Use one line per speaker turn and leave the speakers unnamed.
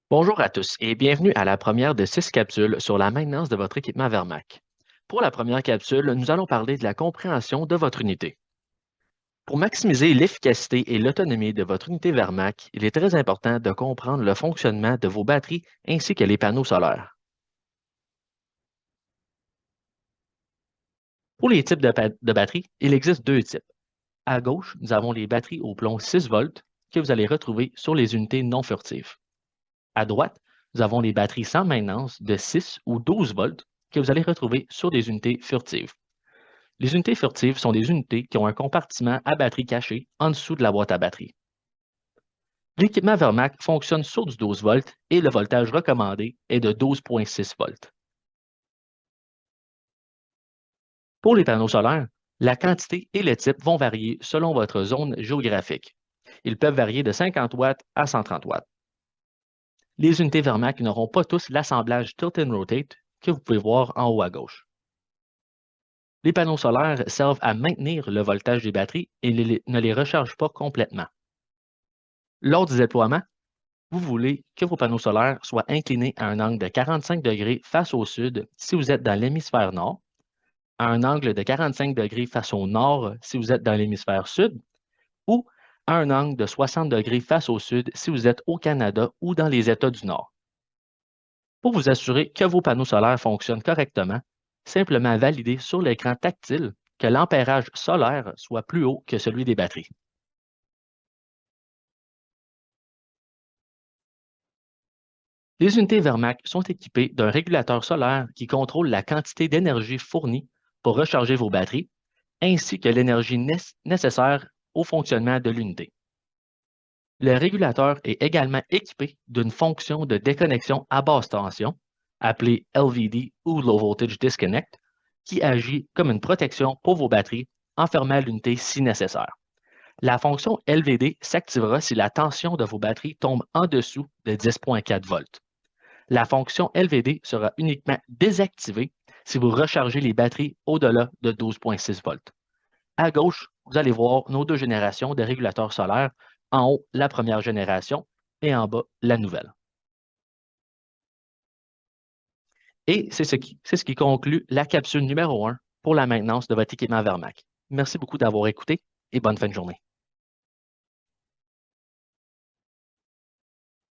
Bonjour à tous et bienvenue à la première de 6 capsules sur la maintenance de votre équipement Vermac. Pour la première capsule, nous allons parler de la compréhension de votre unité. Pour maximiser l'efficacité et l'autonomie de votre unité Vermac, il est très important de comprendre le fonctionnement de vos batteries ainsi que les panneaux solaires. Pour les types de batteries, il existe deux types. À gauche, nous avons les batteries au plomb 6 volts que vous allez retrouver sur les unités non furtives. À droite, nous avons les batteries sans maintenance de 6 ou 12 volts que vous allez retrouver sur des unités furtives. Les unités furtives sont des unités qui ont un compartiment à batterie caché en dessous de la boîte à batterie. L'équipement Vermac fonctionne sur du 12 volts et le voltage recommandé est de 12,6 volts. Pour les panneaux solaires, la quantité et le type vont varier selon votre zone géographique. Ils peuvent varier de 50 watts à 130 watts. Les unités Vermac n'auront pas tous l'assemblage Tilt and Rotate que vous pouvez voir en haut à gauche. Les panneaux solaires servent à maintenir le voltage des batteries et ne les rechargent pas complètement. Lors du déploiement, vous voulez que vos panneaux solaires soient inclinés à un angle de 45 degrés face au sud si vous êtes dans l'hémisphère nord, à un angle de 45 degrés face au nord si vous êtes dans l'hémisphère sud, ou à un angle de 60 degrés face au sud si vous êtes au Canada ou dans les États du Nord. Pour vous assurer que vos panneaux solaires fonctionnent correctement, simplement validez sur l'écran tactile que l'ampérage solaire soit plus haut que celui des batteries. Les unités Vermac sont équipées d'un régulateur solaire qui contrôle la quantité d'énergie fournie pour recharger vos batteries, ainsi que l'énergie nécessaire au fonctionnement de l'unité. Le régulateur est également équipé d'une fonction de déconnexion à basse tension, appelée LVD ou Low Voltage Disconnect, qui agit comme une protection pour vos batteries en fermant l'unité si nécessaire. La fonction LVD s'activera si la tension de vos batteries tombe en dessous de 10,4 volts. La fonction LVD sera uniquement désactivée si vous rechargez les batteries au-delà de 12,6 volts. À gauche, vous allez voir nos deux générations de régulateurs solaires. En haut, la première génération et en bas, la nouvelle. Et c'est ce qui conclut la capsule numéro 1 pour la maintenance de votre équipement Vermac. Merci beaucoup d'avoir écouté et bonne fin de journée.